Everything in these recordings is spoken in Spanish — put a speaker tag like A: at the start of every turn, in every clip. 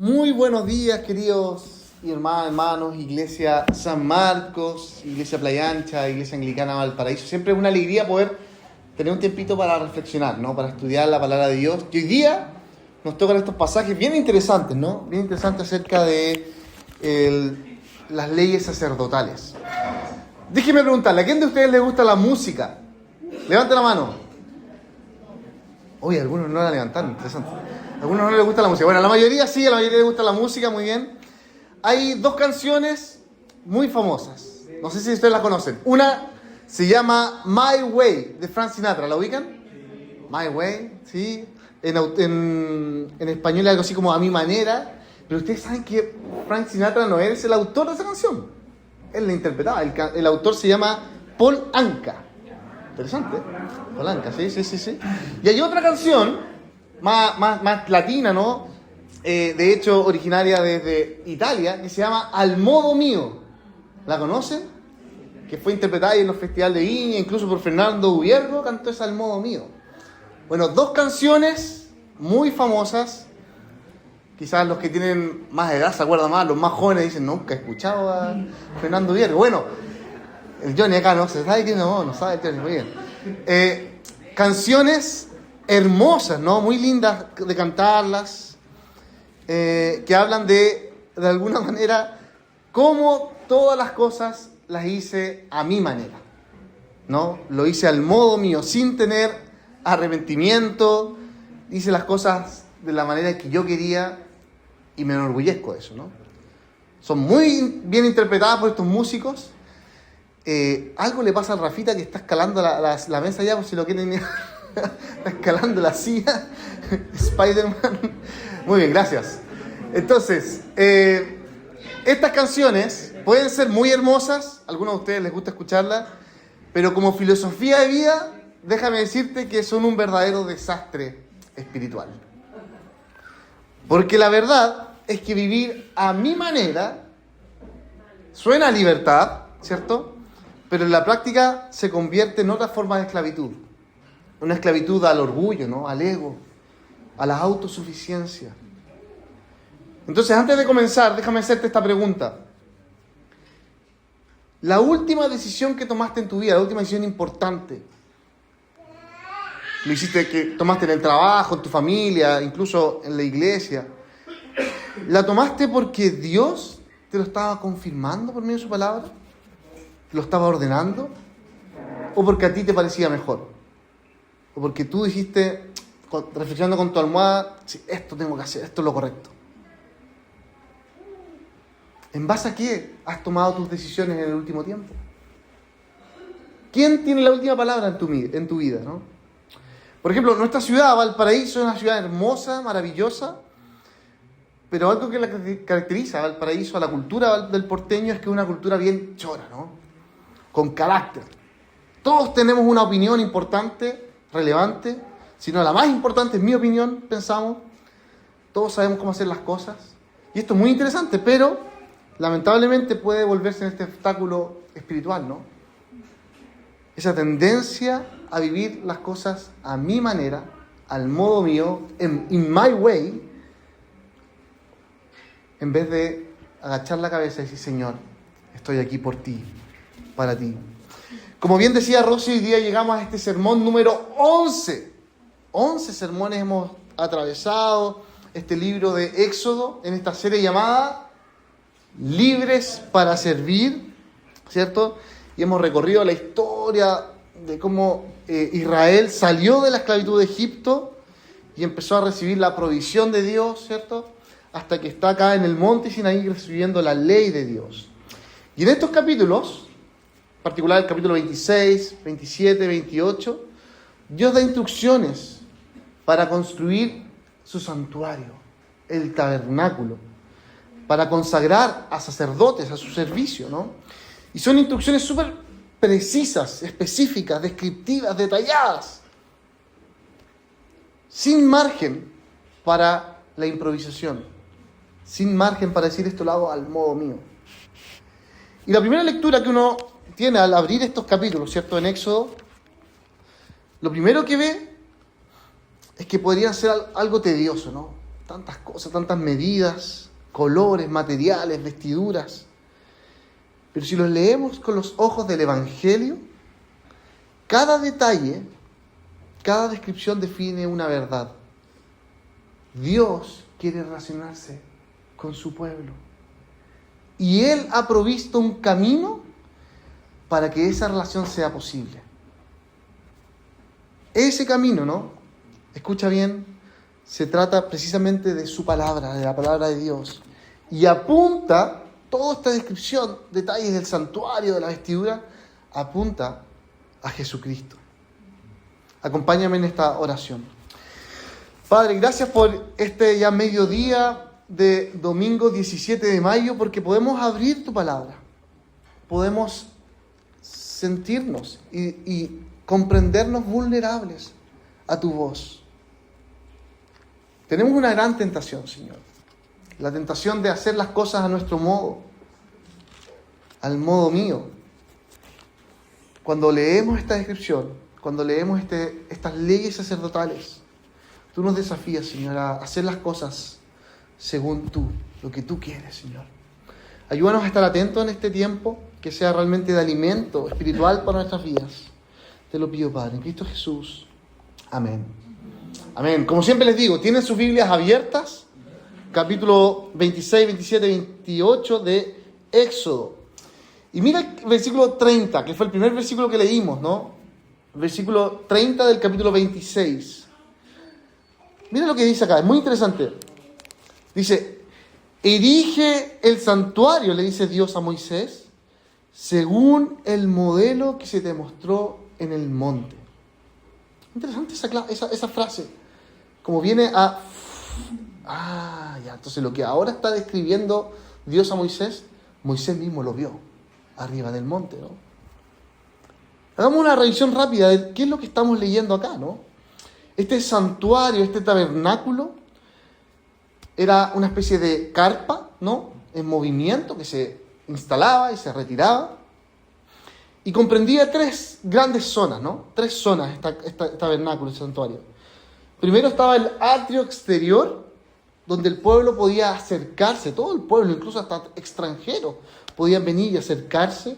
A: Muy buenos días, queridos hermanos, Iglesia San Marcos, Iglesia Playa Ancha, Iglesia Anglicana Valparaíso. Siempre es una alegría poder tener un tiempito para reflexionar, ¿no? Para estudiar la palabra de Dios. Y hoy día nos tocan estos pasajes bien interesantes, ¿no? Bien interesantes acerca de las leyes sacerdotales. Déjenme preguntarle, ¿a quién de ustedes les gusta la música? Levante la mano. Oye, algunos no la levantaron, interesante. A algunos no les gusta la música. Bueno, a la mayoría sí, a la mayoría les gusta la música, muy bien. Hay dos canciones muy famosas. No sé si ustedes la conocen. Una se llama My Way, de Frank Sinatra. ¿La ubican? My Way, sí. En español es algo así como A Mi Manera. Pero ustedes saben que Frank Sinatra no es el autor de esa canción. Él la interpretaba. El autor se llama Paul Anka. Interesante. Paul Anka, sí. Y hay otra canción más latina, ¿no? De hecho, originaria desde Italia, que se llama Al Modo Mío. ¿La conocen? Que fue interpretada en los festivales de Viña, incluso por Fernando Ubiergo, cantó esa Al Modo Mío. Bueno, dos canciones muy famosas. Quizás los que tienen más edad se acuerdan más, los más jóvenes dicen, nunca he escuchado a Fernando Ubiergo. Bueno, el Johnny acá no se sabe que no sabe el Johnny, muy bien. Canciones hermosas, ¿no? Muy lindas de cantarlas, que hablan de alguna manera, cómo todas las cosas las hice a mi manera, ¿no? Lo hice al modo mío, sin tener arrepentimiento, hice las cosas de la manera que yo quería y me enorgullezco de eso, ¿no? Son muy bien interpretadas por estos músicos. Algo le pasa al Rafita que está escalando la mesa ya, por si lo quieren ir. Está escalando la silla. Spider-Man. Muy bien, gracias. Entonces, estas canciones pueden ser muy hermosas. A algunos de ustedes les gusta escucharlas. Pero como filosofía de vida, déjame decirte que son un verdadero desastre espiritual. Porque la verdad es que vivir a mi manera suena a libertad, ¿cierto? Pero en la práctica se convierte en otra forma de esclavitud. Una esclavitud al orgullo, ¿no? Al ego, a la autosuficiencia. Entonces, antes de comenzar, déjame hacerte esta pregunta. La última decisión que tomaste en tu vida, la última decisión importante, lo hiciste que tomaste en el trabajo, en tu familia, incluso en la iglesia, ¿la tomaste porque Dios te lo estaba confirmando por medio de su palabra? ¿Te lo estaba ordenando? ¿O porque a ti te parecía mejor? ¿O porque tú dijiste, reflexionando con tu almohada, sí, esto tengo que hacer, esto es lo correcto? ¿En base a qué has tomado tus decisiones en el último tiempo? ¿Quién tiene la última palabra en tu vida, ¿no? Por ejemplo, nuestra ciudad, Valparaíso, es una ciudad hermosa, maravillosa, pero algo que la caracteriza a Valparaíso, a la cultura del porteño, es que es una cultura bien chora, ¿no? Con carácter. Todos tenemos una opinión importante, relevante, si no la más importante es mi opinión, pensamos. Todos sabemos cómo hacer las cosas. Y esto es muy interesante, pero lamentablemente puede volverse en este obstáculo espiritual, ¿no? Esa tendencia a vivir las cosas a mi manera, al modo mío, in my way, en vez de agachar la cabeza y decir, Señor, estoy aquí por ti, para ti. Como bien decía Rosy, hoy día llegamos a este sermón número 11. 11 sermones hemos atravesado este libro de Éxodo en esta serie llamada Libres para Servir, ¿cierto? Y hemos recorrido la historia de cómo Israel salió de la esclavitud de Egipto y empezó a recibir la provisión de Dios, ¿cierto? Hasta que está acá en el monte Sinaí recibiendo la ley de Dios. Y en estos capítulos, en particular el capítulo 26, 27, 28, Dios da instrucciones para construir su santuario, el tabernáculo, para consagrar a sacerdotes a su servicio, ¿no? Y son instrucciones súper precisas, específicas, descriptivas, detalladas, sin margen para la improvisación, sin margen para decir esto lo hago al modo mío. Y la primera lectura que uno tiene al abrir estos capítulos, ¿cierto? En Éxodo, lo primero que ve es que podría ser algo tedioso, ¿no? tantas cosas, tantas medidas, colores, materiales, vestiduras. Pero si los leemos con los ojos del Evangelio, cada detalle, cada descripción define una verdad. Dios quiere relacionarse con su pueblo. Y Él ha provisto un camino para que esa relación sea posible. Ese camino, ¿no? Escucha bien, se trata precisamente de su palabra, de la palabra de Dios. Y apunta, toda esta descripción, detalles del santuario, de la vestidura, apunta a Jesucristo. Acompáñame en esta oración. Padre, gracias por este ya mediodía de domingo 17 de mayo, porque podemos abrir tu palabra. Podemos sentirnos y comprendernos vulnerables a tu voz. Tenemos una gran tentación, Señor. La tentación de hacer las cosas a nuestro modo, al modo mío. Cuando leemos esta descripción, cuando leemos estas leyes sacerdotales, tú nos desafías, Señor, a hacer las cosas según tú, lo que tú quieres, Señor. Ayúdanos a estar atentos en este tiempo, que sea realmente de alimento espiritual para nuestras vidas. Te lo pido, Padre, en Cristo Jesús. Amén. Amén. Como siempre les digo, tienen sus Biblias abiertas. Capítulo 26, 27, 28 de Éxodo. Y mira el versículo 30, que fue el primer versículo que leímos, ¿no? El versículo 30 del capítulo 26. Mira lo que dice acá, es muy interesante. Dice, erige el santuario, le dice Dios a Moisés, según el modelo que se te mostró en el monte. Interesante esa frase. Como viene a... ya, entonces lo que ahora está describiendo Dios a Moisés, Moisés mismo lo vio arriba del monte, ¿no? Hagamos una revisión rápida de qué es lo que estamos leyendo acá, ¿no? Este santuario, este tabernáculo, era una especie de carpa, ¿no? En movimiento que se instalaba y se retiraba. Y comprendía tres grandes zonas, ¿no? Tres zonas, este tabernáculo, este santuario. Primero estaba el atrio exterior, donde el pueblo podía acercarse, todo el pueblo, incluso hasta extranjeros, podían venir y acercarse.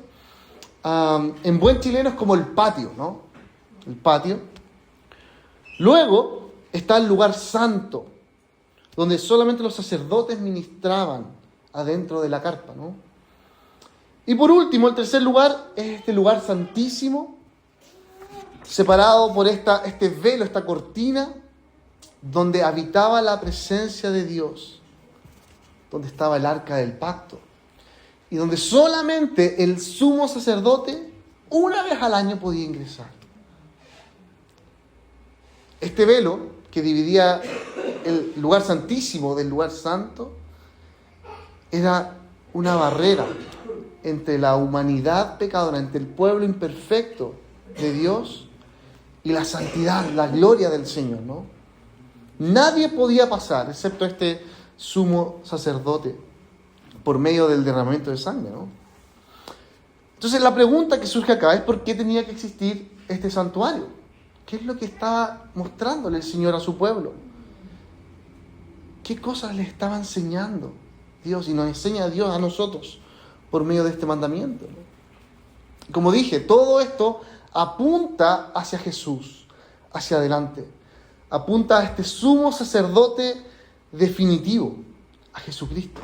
A: En buen chileno es como el patio, ¿no? El patio. Luego está el lugar santo, donde solamente los sacerdotes ministraban adentro de la carpa, ¿no? Y por último, el tercer lugar es este lugar santísimo, separado por este velo, esta cortina, donde habitaba la presencia de Dios, donde estaba el arca del pacto, y donde solamente el sumo sacerdote una vez al año podía ingresar. Este velo que dividía el lugar santísimo del lugar santo era una barrera entre la humanidad pecadora, entre el pueblo imperfecto de Dios y la santidad, la gloria del Señor, ¿no? Nadie podía pasar, excepto este sumo sacerdote, por medio del derramamiento de sangre, ¿no? Entonces la pregunta que surge acá es ¿por qué tenía que existir este santuario? ¿Qué es lo que estaba mostrándole el Señor a su pueblo? ¿Qué cosas le estaba enseñando Dios? Y nos enseña Dios a nosotros por medio de este mandamiento, ¿no? Como dije, todo esto apunta hacia Jesús, hacia adelante. Apunta a este sumo sacerdote definitivo, a Jesucristo,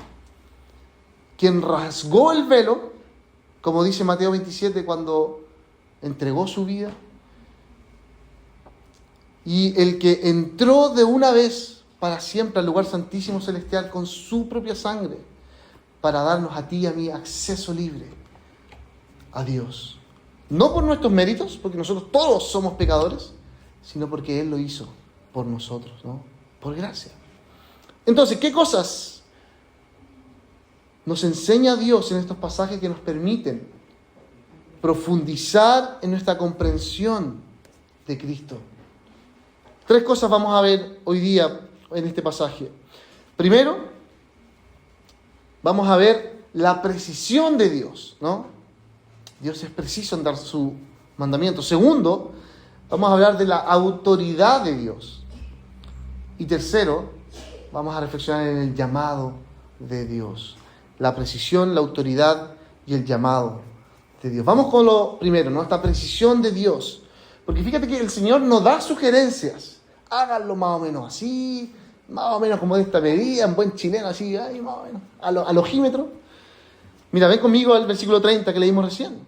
A: quien rasgó el velo, como dice Mateo 27, cuando entregó su vida, y el que entró de una vez para siempre al lugar santísimo celestial con su propia sangre, para darnos a ti y a mí acceso libre a Dios. No por nuestros méritos, porque nosotros todos somos pecadores, sino porque Él lo hizo por nosotros, ¿no? Por gracia. Entonces, ¿qué cosas nos enseña Dios en estos pasajes que nos permiten profundizar en nuestra comprensión de Cristo? Tres cosas vamos a ver hoy día en este pasaje. Primero, vamos a ver la precisión de Dios, ¿no? Dios es preciso en dar su mandamiento. Segundo, vamos a hablar de la autoridad de Dios. Y tercero, vamos a reflexionar en el llamado de Dios. La precisión, la autoridad y el llamado de Dios. Vamos con lo primero, ¿no? Esta precisión de Dios. Porque fíjate que el Señor nos da sugerencias. Háganlo más o menos así, más o menos como de esta medida, en buen chileno, así, ahí más o menos, al ojímetro. Mira, ven conmigo al versículo 30 que leímos recién.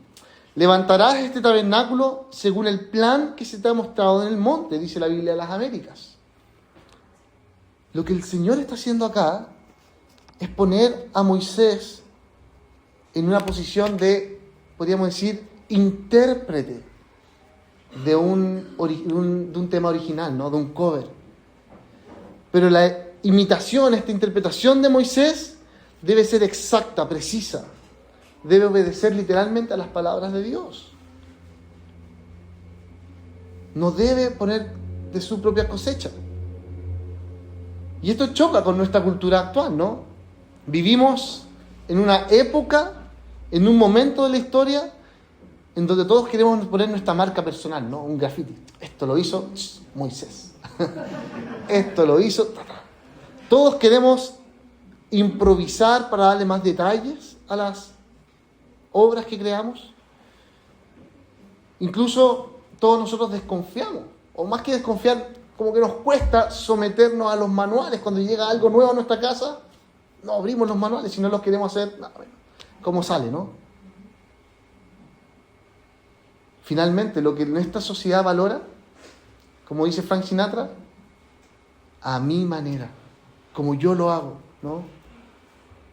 A: Levantarás este tabernáculo según el plan que se te ha mostrado en el monte, dice la Biblia de las Américas. Lo que el Señor está haciendo acá es poner a Moisés en una posición de, podríamos decir, intérprete de un tema original, ¿no? De un cover. Pero la imitación, esta interpretación de Moisés debe ser exacta, precisa. Debe obedecer literalmente a las palabras de Dios. No debe poner de su propia cosecha. Y esto choca con nuestra cultura actual, ¿no? Vivimos en una época, en un momento de la historia, en donde todos queremos poner nuestra marca personal, ¿no? Un graffiti. Esto lo hizo Moisés. Esto lo hizo... Todos queremos improvisar para darle más detalles a las obras que creamos. Incluso todos nosotros desconfiamos, o más que desconfiar, como que nos cuesta someternos a los manuales. Cuando llega algo nuevo a nuestra casa, no abrimos los manuales, si no los queremos hacer, como sale, ¿no? Finalmente, lo que nuestra sociedad valora, como dice Frank Sinatra, a mi manera, como yo lo hago, ¿no?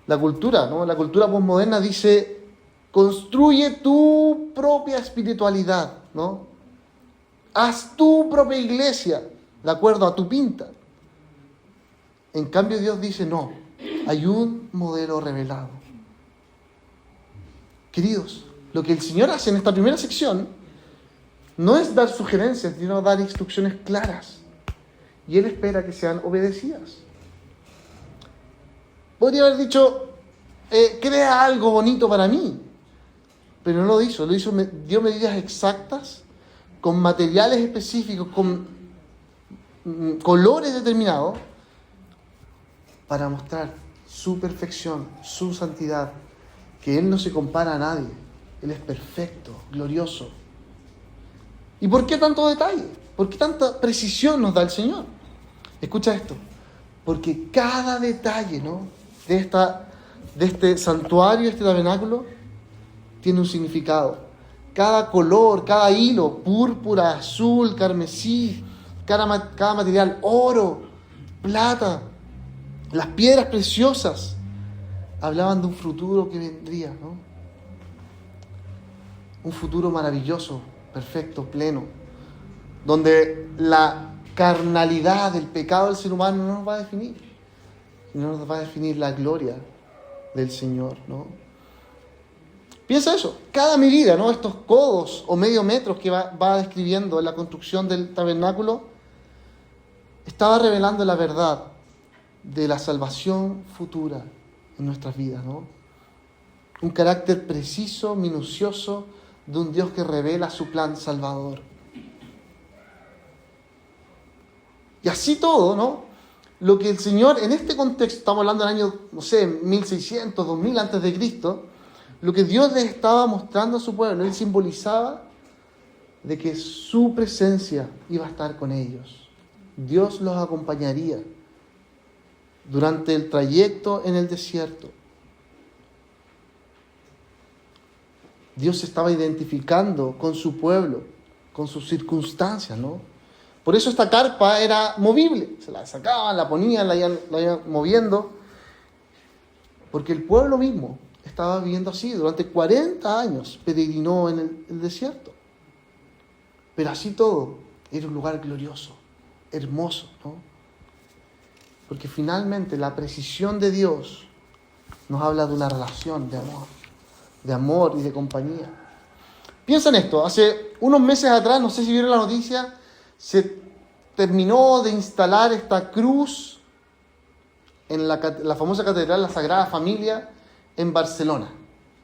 A: La cultura, ¿no? La cultura posmoderna dice, construye tu propia espiritualidad, ¿no? Haz tu propia iglesia, de acuerdo a tu pinta. En cambio, Dios dice, no, hay un modelo revelado. Queridos, lo que el Señor hace en esta primera sección no es dar sugerencias, sino dar instrucciones claras. Y Él espera que sean obedecidas. Podría haber dicho, crea algo bonito para mí. Pero no lo hizo, dio medidas exactas, con materiales específicos, con colores determinados, para mostrar su perfección, su santidad, que Él no se compara a nadie. Él es perfecto, glorioso. ¿Y por qué tanto detalle? ¿Por qué tanta precisión nos da el Señor? Escucha esto. Porque cada detalle, ¿no? de este santuario, este tabernáculo, tiene un significado. Cada color, cada hilo, púrpura, azul, carmesí, cada material, oro, plata, las piedras preciosas, hablaban de un futuro que vendría, ¿no? Un futuro maravilloso, perfecto, pleno, donde la carnalidad del pecado del ser humano no nos va a definir, sino nos va a definir la gloria del Señor, ¿no? Piensa eso, cada medida, ¿no? Estos codos o medio metros que va describiendo en la construcción del tabernáculo, estaba revelando la verdad de la salvación futura en nuestras vidas, ¿no? Un carácter preciso, minucioso, de un Dios que revela su plan salvador. Y así todo, ¿no? Lo que el Señor, en este contexto, estamos hablando del año, 1600, 2000 antes de Cristo, lo que Dios les estaba mostrando a su pueblo, Él simbolizaba de que su presencia iba a estar con ellos. Dios los acompañaría durante el trayecto en el desierto. Dios se estaba identificando con su pueblo, con sus circunstancias, ¿no? Por eso esta carpa era movible. Se la sacaban, la ponían, la iban moviendo. Porque el pueblo mismo estaba viviendo así. Durante 40 años peregrinó en el desierto. Pero así todo, era un lugar glorioso, hermoso, ¿no? Porque finalmente la precisión de Dios nos habla de una relación de amor y de compañía. Piensa en esto, hace unos meses atrás, no sé si vieron la noticia, se terminó de instalar esta cruz en la famosa catedral, la Sagrada Familia, en Barcelona.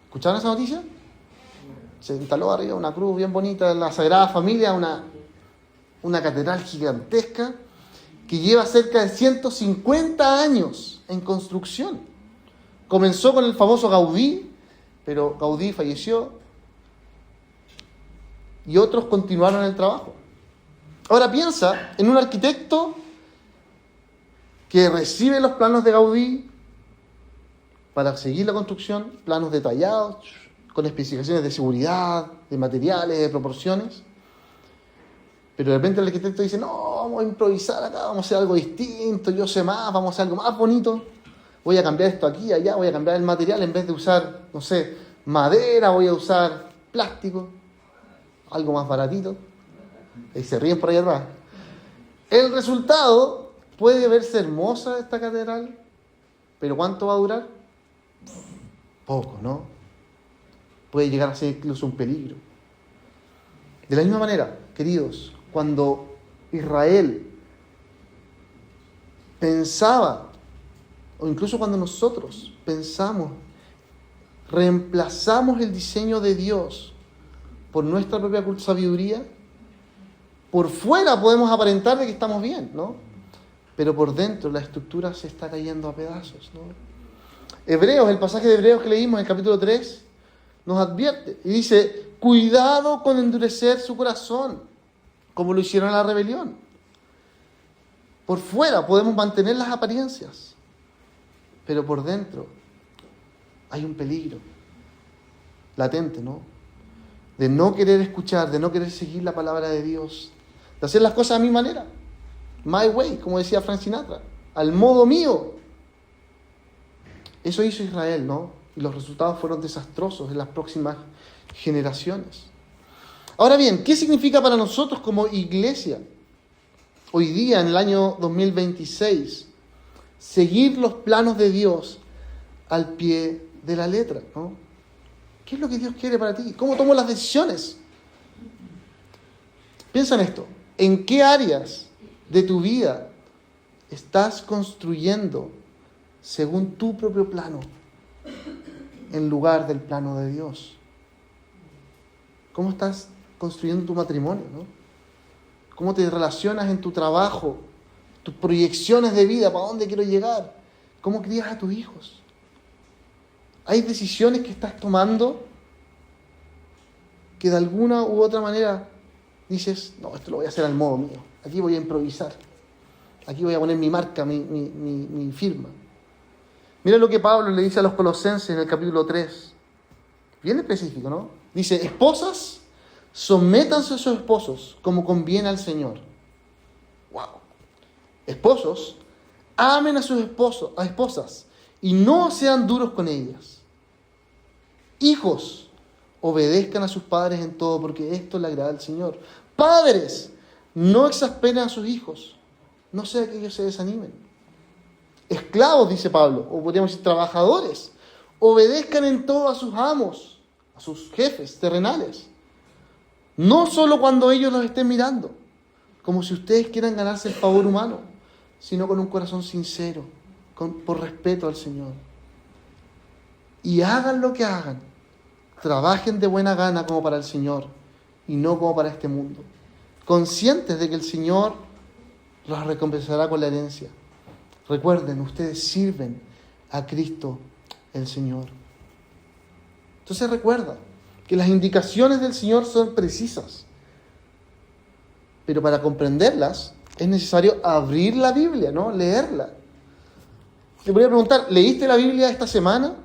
A: ¿Escucharon esa noticia? Se instaló arriba una cruz bien bonita en la Sagrada Familia, una catedral gigantesca. que lleva cerca de 150 años en construcción. Comenzó con el famoso Gaudí, pero Gaudí falleció y otros continuaron el trabajo. Ahora piensa en un arquitecto que recibe los planos de Gaudí para seguir la construcción, planos detallados, con especificaciones de seguridad, de materiales, de proporciones. Pero de repente el arquitecto dice, no, vamos a improvisar acá, vamos a hacer algo distinto, yo sé más, vamos a hacer algo más bonito. Voy a cambiar esto aquí, allá, voy a cambiar el material, en vez de usar, no sé, madera, voy a usar plástico, algo más baratito. Y se ríen por ahí atrás. El resultado puede verse hermosa esta catedral, pero ¿cuánto va a durar? Poco, ¿no? Puede llegar a ser incluso un peligro. De la misma manera, queridos, cuando Israel pensaba, o incluso cuando nosotros pensamos, reemplazamos el diseño de Dios por nuestra propia sabiduría, por fuera podemos aparentar de que estamos bien, ¿no? Pero por dentro la estructura se está cayendo a pedazos, ¿no? Hebreos, el pasaje de Hebreos que leímos en el capítulo 3, nos advierte y dice, cuidado con endurecer su corazón, como lo hicieron en la rebelión. Por fuera podemos mantener las apariencias, pero por dentro hay un peligro latente, ¿no? De no querer escuchar, de no querer seguir la palabra de Dios, de hacer las cosas a mi manera, my way, como decía Frank Sinatra, al modo mío. Eso hizo Israel, ¿no? Y los resultados fueron desastrosos en las próximas generaciones. Ahora bien, ¿qué significa para nosotros como iglesia, hoy día, en el año 2026, seguir los planos de Dios al pie de la letra, ¿no? ¿Qué es lo que Dios quiere para ti? ¿Cómo tomo las decisiones? Piensa en esto. ¿En qué áreas de tu vida estás construyendo según tu propio plano, en lugar del plano de Dios? ¿Cómo estás construyendo tu matrimonio, ¿no? ¿Cómo te relacionas en tu trabajo? Tus proyecciones de vida, ¿para dónde quiero llegar? ¿Cómo crías a tus hijos? Hay decisiones que estás tomando que de alguna u otra manera dices, no, esto lo voy a hacer al modo mío. Aquí voy a improvisar. Aquí voy a poner mi marca, mi firma. Mira lo que Pablo le dice a los colosenses en el capítulo 3. Bien específico, ¿no? Dice, esposas, sométanse a sus esposos como conviene al Señor. ¡Wow! Esposos, amen a sus esposas y no sean duros con ellas. Hijos, obedezcan a sus padres en todo, porque esto le agrada al Señor. Padres, no exasperen a sus hijos, no sea que ellos se desanimen. Esclavos, dice Pablo, o podríamos decir trabajadores, obedezcan en todo a sus amos, a sus jefes terrenales. No solo cuando ellos los estén mirando, como si ustedes quieran ganarse el favor humano, sino con un corazón sincero, por respeto al Señor. Y hagan lo que hagan, trabajen de buena gana como para el Señor y no como para este mundo, conscientes de que el Señor los recompensará con la herencia. Recuerden, ustedes sirven a Cristo el Señor. Entonces recuerda que las indicaciones del Señor son precisas, pero para comprenderlas es necesario abrir la Biblia, ¿no? Leerla. Te voy a preguntar, ¿leíste la Biblia esta semana?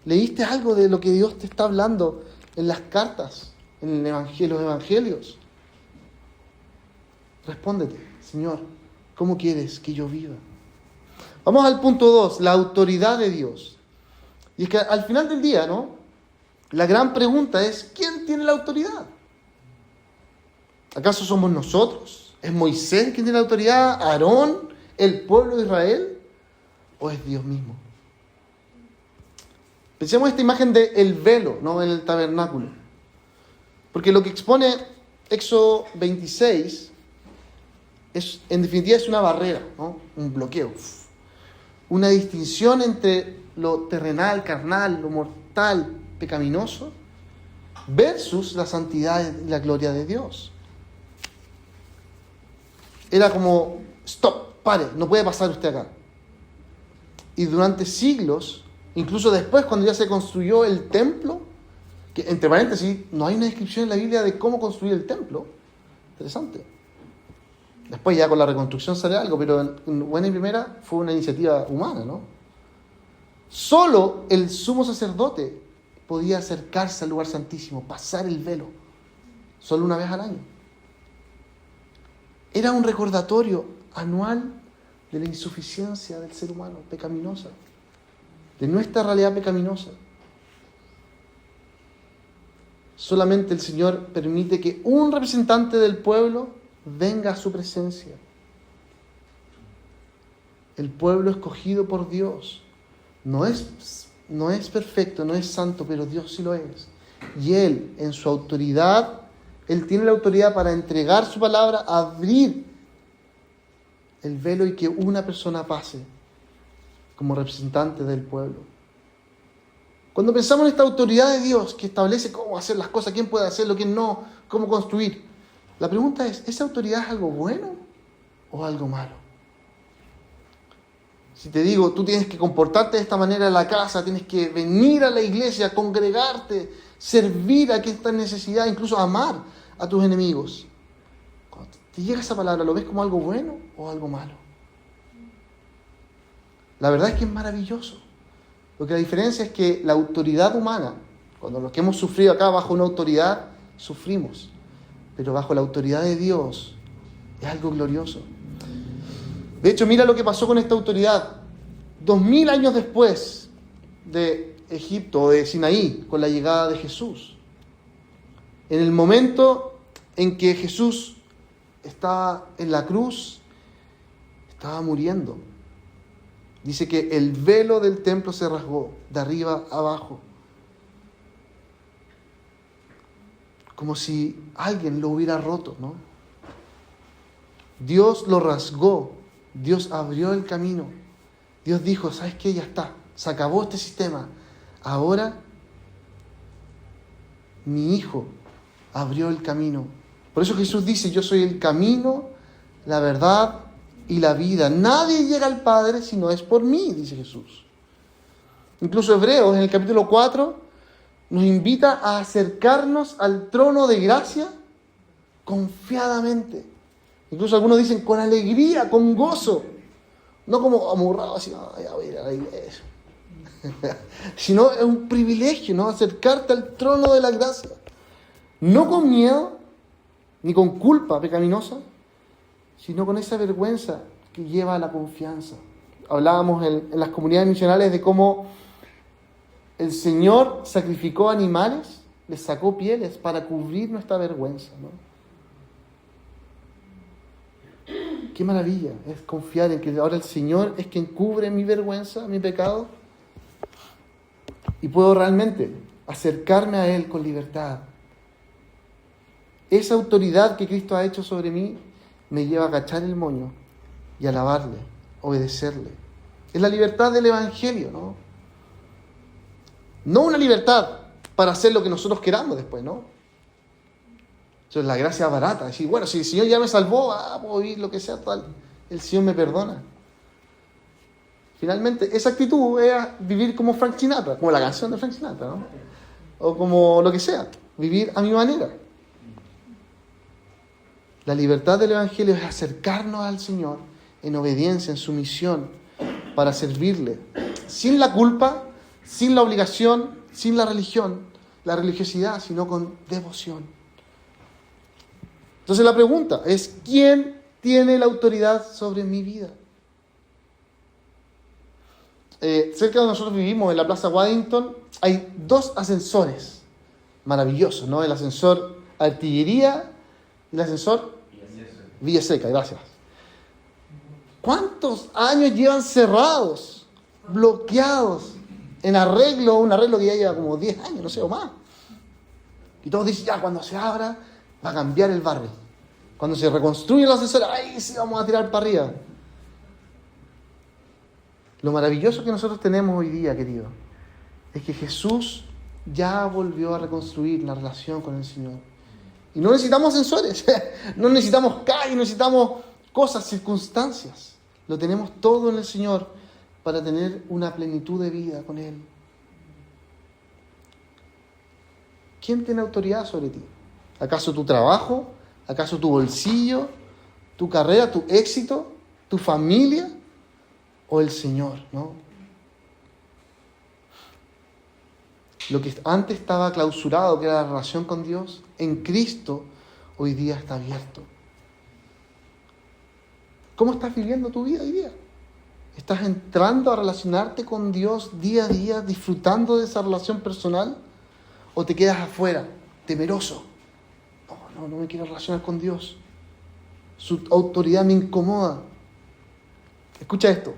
A: ¿Leíste algo de lo que Dios te está hablando en las cartas, en los evangelios? Respóndete, Señor, ¿cómo quieres que yo viva? Vamos al punto 2, la autoridad de Dios. Y es que al final del día, ¿no? La gran pregunta es, ¿quién tiene la autoridad? ¿Acaso somos nosotros? ¿Es Moisés quien tiene la autoridad? ¿Aarón? ¿El pueblo de Israel? ¿O es Dios mismo? Pensemos en esta imagen del velo, ¿no? En el tabernáculo. Porque lo que expone Éxodo 26 en definitiva es una barrera, ¿no? Un bloqueo. Una distinción entre lo terrenal, carnal, lo mortal, pecaminoso, versus la santidad y la gloria de Dios. Era como, stop, pare, no puede pasar usted acá. Y durante siglos, incluso después cuando ya se construyó el templo, que entre paréntesis, no hay una descripción en la Biblia de cómo construir el templo. Interesante. Después ya con la reconstrucción sale algo, pero en buena y primera fue una iniciativa humana, ¿no? Solo el sumo sacerdote podía acercarse al lugar santísimo, pasar el velo, solo una vez al año. Era un recordatorio anual de la insuficiencia del ser humano pecaminosa, de nuestra realidad pecaminosa. Solamente el Señor permite que un representante del pueblo venga a su presencia. El pueblo escogido por Dios no es perfecto, no es santo, pero Dios sí lo es. Y Él, en su autoridad, Él tiene la autoridad para entregar su palabra, abrir el velo y que una persona pase como representante del pueblo. Cuando pensamos en esta autoridad de Dios que establece cómo hacer las cosas, quién puede hacerlo, quién no, cómo construir, la pregunta es, ¿esa autoridad es algo bueno o algo malo? Si te digo, tú tienes que comportarte de esta manera en la casa, tienes que venir a la iglesia, congregarte, servir a quien está en necesidad, incluso amar a tus enemigos. Cuando te llega esa palabra, ¿lo ves como algo bueno o algo malo? La verdad es que es maravilloso. Porque la diferencia es que la autoridad humana, cuando los que hemos sufrido acá bajo una autoridad, sufrimos. Pero bajo la autoridad de Dios es algo glorioso. De hecho, mira lo que pasó con esta autoridad. 2000 años después de Egipto, de Sinaí, con la llegada de Jesús. En el momento en que Jesús estaba en la cruz, estaba muriendo. Dice que el velo del templo se rasgó de arriba a abajo. Como si alguien lo hubiera roto, ¿no? Dios lo rasgó. Dios abrió el camino. Dios dijo, ¿sabes qué? Ya está. Se acabó este sistema. Ahora mi Hijo abrió el camino. Por eso Jesús dice, yo soy el camino, la verdad y la vida. Nadie llega al Padre si no es por mí, dice Jesús. Incluso Hebreos, en el capítulo 4, nos invita a acercarnos al trono de gracia confiadamente. Incluso algunos dicen con alegría, con gozo. No como amurrado así, ya voy a ir a la iglesia. Sino es un privilegio, ¿no? Acercarte al trono de la gracia. No con miedo, ni con culpa pecaminosa, sino con esa vergüenza que lleva a la confianza. Hablábamos en las comunidades misionales de cómo el Señor sacrificó animales, les sacó pieles para cubrir nuestra vergüenza, ¿no? Qué maravilla es confiar en que ahora el Señor es quien cubre mi vergüenza, mi pecado, y puedo realmente acercarme a Él con libertad. Esa autoridad que Cristo ha hecho sobre mí me lleva a agachar el moño y alabarle, obedecerle. Es la libertad del Evangelio, ¿no? No una libertad para hacer lo que nosotros queramos después, ¿no? Eso es la gracia barata. Decir, bueno, si el Señor ya me salvó, puedo vivir lo que sea, tal. El Señor me perdona. Finalmente, esa actitud es vivir como Frank Sinatra, como la canción de Frank Sinatra, ¿no? O como lo que sea, vivir a mi manera. La libertad del Evangelio es acercarnos al Señor en obediencia, en sumisión, para servirle, sin la culpa, sin la obligación, sin la religión, la religiosidad, sino con devoción. Entonces la pregunta es, ¿quién tiene la autoridad sobre mi vida? Cerca de nosotros vivimos, en la Plaza Waddington, hay 2 ascensores maravillosos, ¿no? El ascensor Artillería y el ascensor Villa Seca, gracias. ¿Cuántos años llevan cerrados, bloqueados, en arreglo, un arreglo que ya lleva como 10 años, no sé, o más? Y todos dicen, ya, cuando se abra, va a cambiar el barrio. Cuando se reconstruye el ascensor, ¡ay, sí, vamos a tirar para arriba! Lo maravilloso que nosotros tenemos hoy día, querido, es que Jesús ya volvió a reconstruir la relación con el Señor. Y no necesitamos ascensores, no necesitamos calles, no necesitamos cosas, circunstancias. Lo tenemos todo en el Señor para tener una plenitud de vida con Él. ¿Quién tiene autoridad sobre ti? ¿Acaso tu trabajo? ¿Acaso tu bolsillo? ¿Tu carrera? ¿Tu éxito? ¿Tu familia? ¿O el Señor? ¿No? Lo que antes estaba clausurado, que era la relación con Dios, en Cristo hoy día está abierto. ¿Cómo estás viviendo tu vida hoy día? ¿Estás entrando a relacionarte con Dios día a día, disfrutando de esa relación personal? ¿O te quedas afuera, temeroso? No me quiero relacionar con Dios. Su autoridad me incomoda. Escucha esto.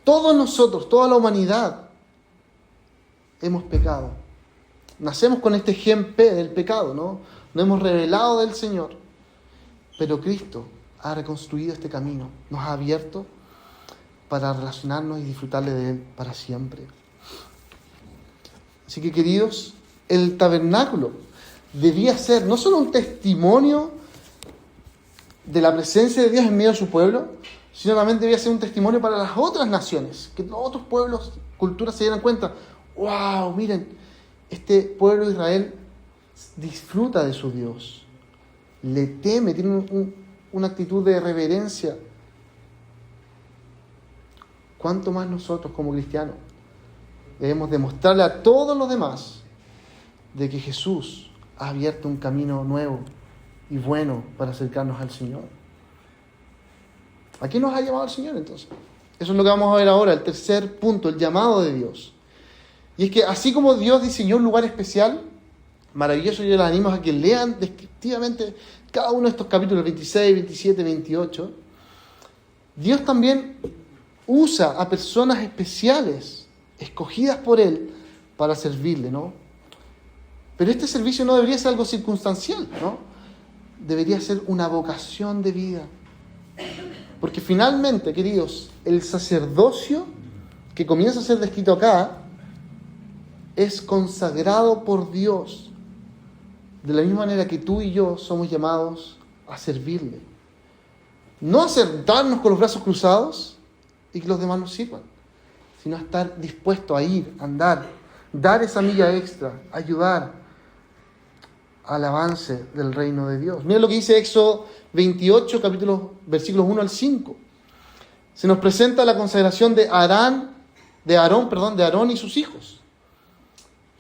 A: Todos nosotros, toda la humanidad, hemos pecado. Nacemos con este gen P del pecado, ¿no? Nos hemos revelado del Señor. Pero Cristo ha reconstruido este camino. Nos ha abierto para relacionarnos y disfrutarle de Él para siempre. Así que, queridos, el tabernáculo debía ser no solo un testimonio de la presencia de Dios en medio de su pueblo, sino también debía ser un testimonio para las otras naciones, que los otros pueblos, culturas se dieran cuenta, wow, miren, este pueblo de Israel disfruta de su Dios, le teme, tiene una actitud de reverencia. ¿Cuánto más nosotros como cristianos debemos demostrarle a todos los demás de que Jesús ha abierto un camino nuevo y bueno para acercarnos al Señor? ¿A qué nos ha llamado el Señor entonces? Eso es lo que vamos a ver ahora, el tercer punto, el llamado de Dios. Y es que así como Dios diseñó un lugar especial, maravilloso, yo les animo a que lean descriptivamente cada uno de estos capítulos 26, 27, 28. Dios también usa a personas especiales, escogidas por Él, para servirle, ¿no? Pero este servicio no debería ser algo circunstancial, ¿no? Debería ser una vocación de vida. Porque finalmente, queridos, el sacerdocio que comienza a ser descrito acá es consagrado por Dios, de la misma manera que tú y yo somos llamados a servirle. No a sentarnos con los brazos cruzados y que los demás nos sirvan, sino a estar dispuesto a ir, a andar, dar esa milla extra, ayudar al avance del reino de Dios. Miren lo que dice Éxodo 28, versículos 1 al 5. Se nos presenta la consagración de Aarón y sus hijos.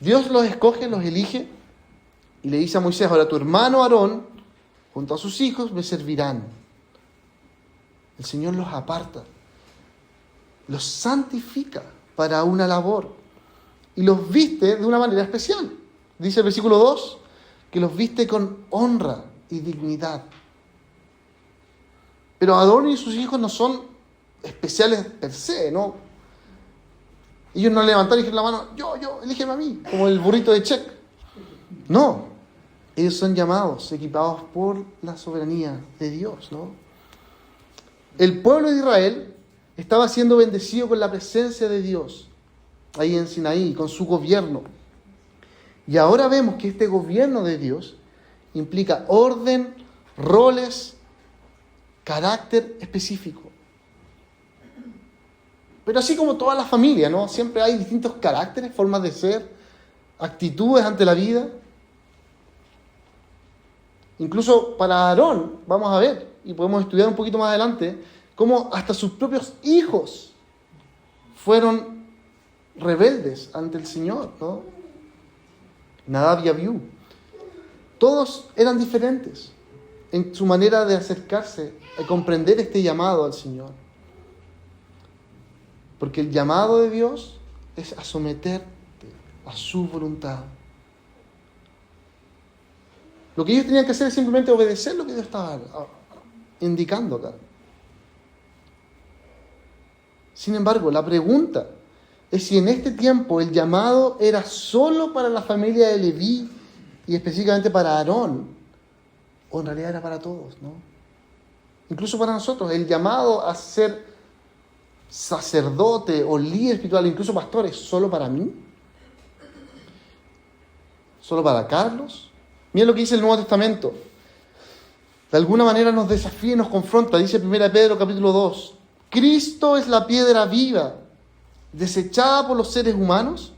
A: Dios los escoge, los elige y le dice a Moisés: ahora tu hermano Aarón, junto a sus hijos, me servirán. El Señor los aparta, los santifica para una labor y los viste de una manera especial. Dice el versículo 2 que los viste con honra y dignidad. Pero Aarón y sus hijos no son especiales per se, ¿no? Ellos no levantaron y dijeron la mano, yo, elígeme a mí, como el burrito de Check. No, ellos son llamados, equipados por la soberanía de Dios, ¿no? El pueblo de Israel estaba siendo bendecido con la presencia de Dios ahí en Sinaí, con su gobierno. Y ahora vemos que este gobierno de Dios implica orden, roles, carácter específico. Pero así como toda la familia, ¿no? Siempre hay distintos caracteres, formas de ser, actitudes ante la vida. Incluso para Aarón, vamos a ver, y podemos estudiar un poquito más adelante, cómo hasta sus propios hijos fueron rebeldes ante el Señor, ¿no? Nadab y Abiú. Todos eran diferentes en su manera de acercarse a comprender este llamado al Señor. Porque el llamado de Dios es a someterte a su voluntad. Lo que ellos tenían que hacer es simplemente obedecer lo que Dios estaba indicando acá. Sin embargo, la pregunta es si en este tiempo el llamado era solo para la familia de Leví y específicamente para Aarón, o en realidad era para todos, ¿no? Incluso para nosotros, el llamado a ser sacerdote o líder espiritual, incluso pastor, ¿es solo para mí? ¿Solo para Carlos? Miren lo que dice el Nuevo Testamento. De alguna manera nos desafía y nos confronta. Dice 1 Pedro capítulo 2, Cristo es la piedra viva, desechada por los seres humanos,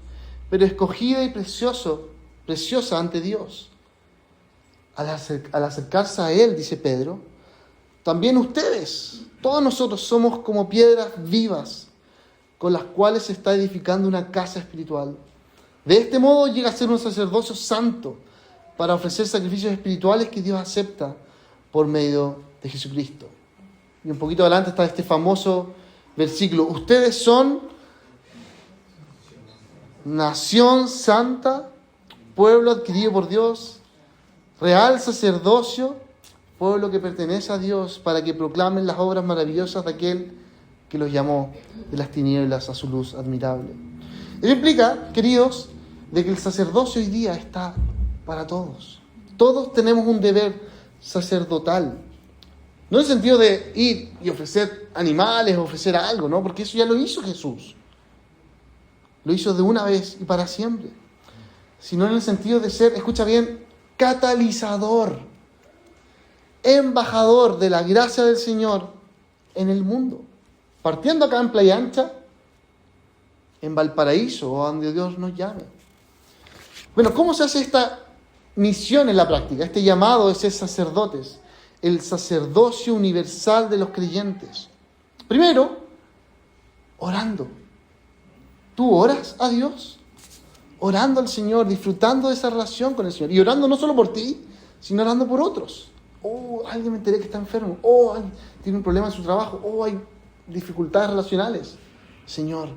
A: pero escogida y preciosa ante Dios. Al acercarse a Él, dice Pedro, también ustedes, todos nosotros somos como piedras vivas con las cuales se está edificando una casa espiritual. De este modo llega a ser un sacerdocio santo para ofrecer sacrificios espirituales que Dios acepta por medio de Jesucristo. Y un poquito adelante está este famoso versículo. Ustedes son nación santa, pueblo adquirido por Dios, real sacerdocio, pueblo que pertenece a Dios, para que proclamen las obras maravillosas de aquel que los llamó de las tinieblas a su luz admirable. Eso implica, queridos, de que el sacerdocio hoy día está para todos. Todos tenemos un deber sacerdotal. No en el sentido de ir y ofrecer animales, ofrecer algo, ¿no? Porque eso ya lo hizo Jesús. Lo hizo de una vez y para siempre. Sino en el sentido de ser, escucha bien, catalizador, embajador de la gracia del Señor en el mundo. Partiendo acá en Playa Ancha, en Valparaíso o donde Dios nos llame. Bueno, ¿cómo se hace esta misión en la práctica? Este llamado de ser sacerdotes, el sacerdocio universal de los creyentes. Primero, orando. ¿Tú oras a Dios? Orando al Señor, disfrutando de esa relación con el Señor. Y orando no solo por ti, sino orando por otros. Oh, alguien me enteré que está enfermo. Oh, tiene un problema en su trabajo. Oh, hay dificultades relacionales. Señor,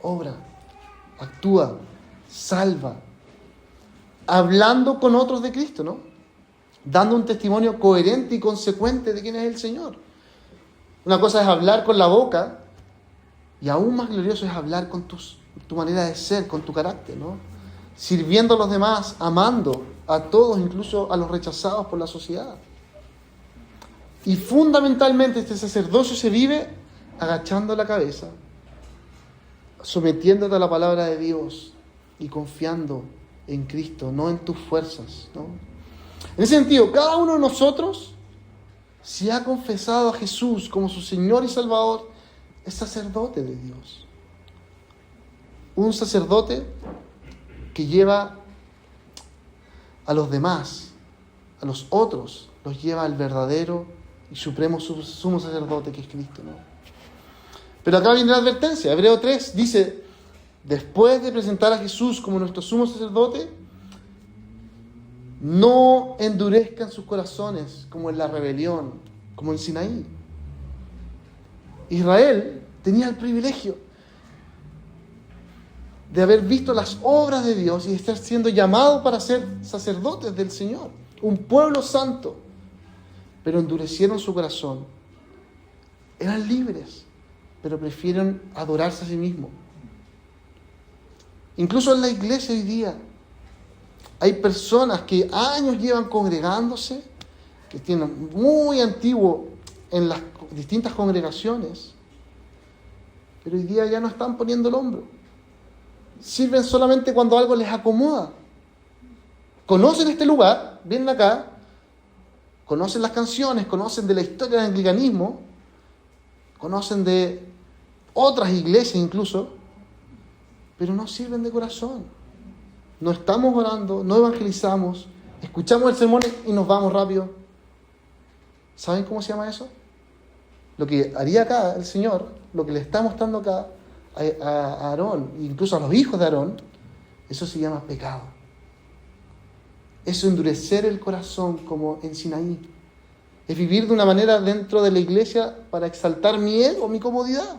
A: obra, actúa, salva. Hablando con otros de Cristo, ¿no? Dando un testimonio coherente y consecuente de quién es el Señor. Una cosa es hablar con la boca, y aún más glorioso es hablar con tu manera de ser, con tu carácter, ¿no? Sirviendo a los demás, amando a todos, incluso a los rechazados por la sociedad. Y fundamentalmente este sacerdocio se vive agachando la cabeza, sometiéndote a la palabra de Dios y confiando en Cristo, no en tus fuerzas, ¿no? En ese sentido, cada uno de nosotros, si ha confesado a Jesús como su Señor y Salvador, es sacerdote de Dios. Un sacerdote que lleva a los demás, a los otros, los lleva al verdadero y supremo sumo sacerdote que es Cristo, ¿no? Pero acá viene la advertencia. Hebreo 3 dice, después de presentar a Jesús como nuestro sumo sacerdote, no endurezcan sus corazones como en la rebelión, como en Sinaí. Israel tenía el privilegio de haber visto las obras de Dios y de estar siendo llamado para ser sacerdotes del Señor, un pueblo santo, pero endurecieron su corazón. Eran libres, pero prefieren adorarse a sí mismos. Incluso en la iglesia hoy día hay personas que años llevan congregándose, que tienen muy antiguo en las distintas congregaciones, pero hoy día ya no están poniendo el hombro. Sirven solamente cuando algo les acomoda. Conocen este lugar, vienen acá, conocen las canciones, conocen de la historia del anglicanismo, conocen de otras iglesias incluso, pero no sirven de corazón. No estamos orando, no evangelizamos, escuchamos el sermón y nos vamos rápido. ¿Saben cómo se llama eso? Lo que haría acá el Señor, lo que le está mostrando acá a Aarón, incluso a los hijos de Aarón, eso se llama pecado. Eso es endurecer el corazón como en Sinaí. Es vivir de una manera dentro de la iglesia para exaltar mi ego, mi comodidad,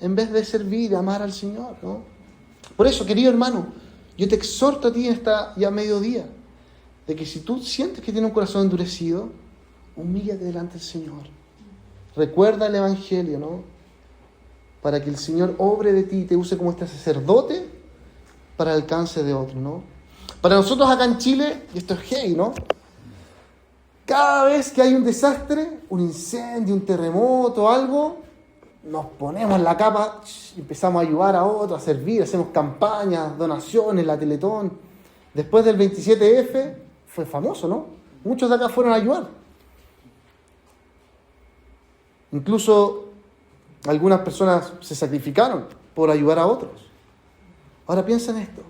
A: en vez de servir, amar al Señor, ¿no? Por eso, querido hermano, yo te exhorto a ti en esta ya mediodía, de que si tú sientes que tienes un corazón endurecido, humíllate delante del Señor. Recuerda el Evangelio, ¿no? Para que el Señor obre de ti y te use como este sacerdote para el alcance de otros, ¿no? Para nosotros acá en Chile, y esto es heavy, ¿no? Cada vez que hay un desastre, un incendio, un terremoto, algo, nos ponemos la capa y empezamos a ayudar a otros, a servir, hacemos campañas, donaciones, la Teletón. Después del 27F fue famoso, ¿no? Muchos de acá fueron a ayudar. Incluso Algunas personas se sacrificaron por ayudar a otros. Ahora piensa en esto.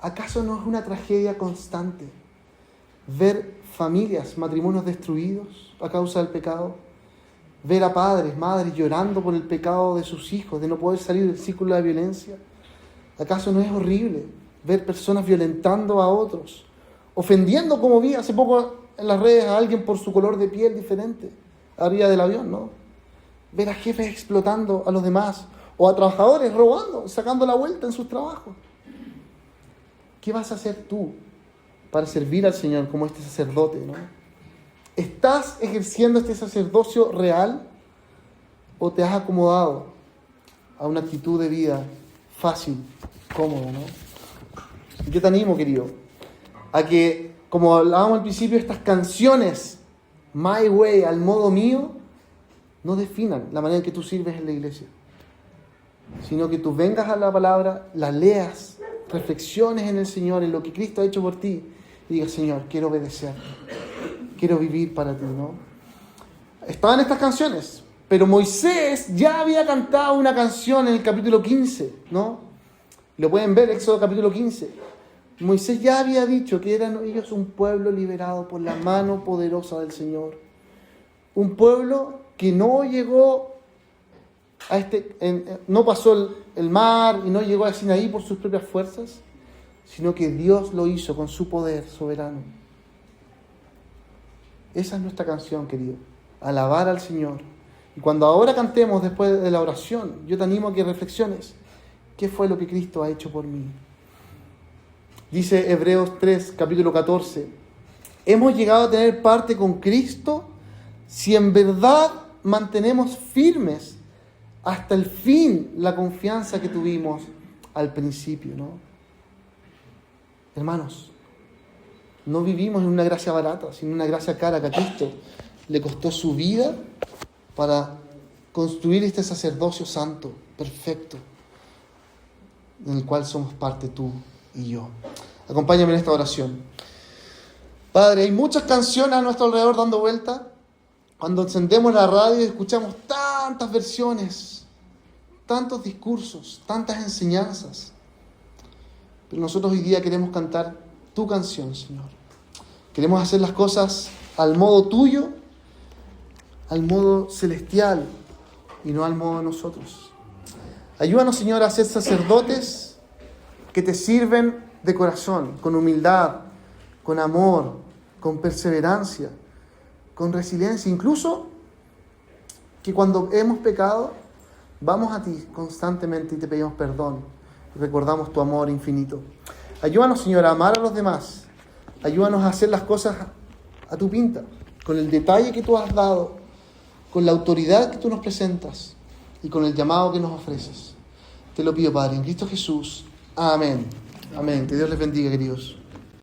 A: ¿Acaso no es una tragedia constante ver familias, matrimonios destruidos a causa del pecado? Ver a padres, madres llorando por el pecado de sus hijos, de no poder salir del círculo de violencia. ¿Acaso no es horrible ver personas violentando a otros? Ofendiendo, como vi hace poco en las redes, a alguien por su color de piel diferente, arriba del avión, ¿no? Ver a jefes explotando a los demás, o a trabajadores robando, sacando la vuelta en sus trabajos. ¿Qué vas a hacer tú para servir al Señor como este sacerdote, ¿no? ¿Estás ejerciendo este sacerdocio real o te has acomodado a una actitud de vida fácil, cómoda, ¿no? Yo te animo, querido, a que, como hablábamos al principio, estas canciones, My Way, al modo mío, no definan la manera en que tú sirves en la iglesia, sino que tú vengas a la palabra, la leas, reflexiones en el Señor, en lo que Cristo ha hecho por ti, y digas, Señor, quiero obedecer, quiero vivir para ti, ¿no? Estaban estas canciones, pero Moisés ya había cantado una canción en el capítulo 15, ¿no? Lo pueden ver, Éxodo capítulo 15. Moisés ya había dicho que eran ellos un pueblo liberado por la mano poderosa del Señor. Un pueblo que no llegó a no pasó el mar y no llegó a Sinaí por sus propias fuerzas, sino que Dios lo hizo con su poder soberano. Esa es nuestra canción, querido. Alabar al Señor. Y cuando ahora cantemos después de la oración, yo te animo a que reflexiones. ¿Qué fue lo que Cristo ha hecho por mí? Dice Hebreos 3, capítulo 14. Hemos llegado a tener parte con Cristo si en verdad mantenemos firmes hasta el fin la confianza que tuvimos al principio, ¿no? Hermanos, no vivimos en una gracia barata, sino en una gracia cara que a Cristo le costó su vida para construir este sacerdocio santo, perfecto, en el cual somos parte tú y yo. Acompáñame en esta oración. Padre, hay muchas canciones a nuestro alrededor dando vuelta. Cuando encendemos la radio y escuchamos tantas versiones, tantos discursos, tantas enseñanzas. Pero nosotros hoy día queremos cantar tu canción, Señor. Queremos hacer las cosas al modo tuyo, al modo celestial y no al modo de nosotros. Ayúdanos, Señor, a ser sacerdotes que te sirven de corazón, con humildad, con amor, con perseverancia, con resiliencia. Incluso que cuando hemos pecado, vamos a ti constantemente y te pedimos perdón. Recordamos tu amor infinito. Ayúdanos, Señor, a amar a los demás. Ayúdanos a hacer las cosas a tu pinta, con el detalle que tú has dado, con la autoridad que tú nos presentas y con el llamado que nos ofreces. Te lo pido, Padre, en Cristo Jesús. Amén. Amén. Que Dios les bendiga, queridos.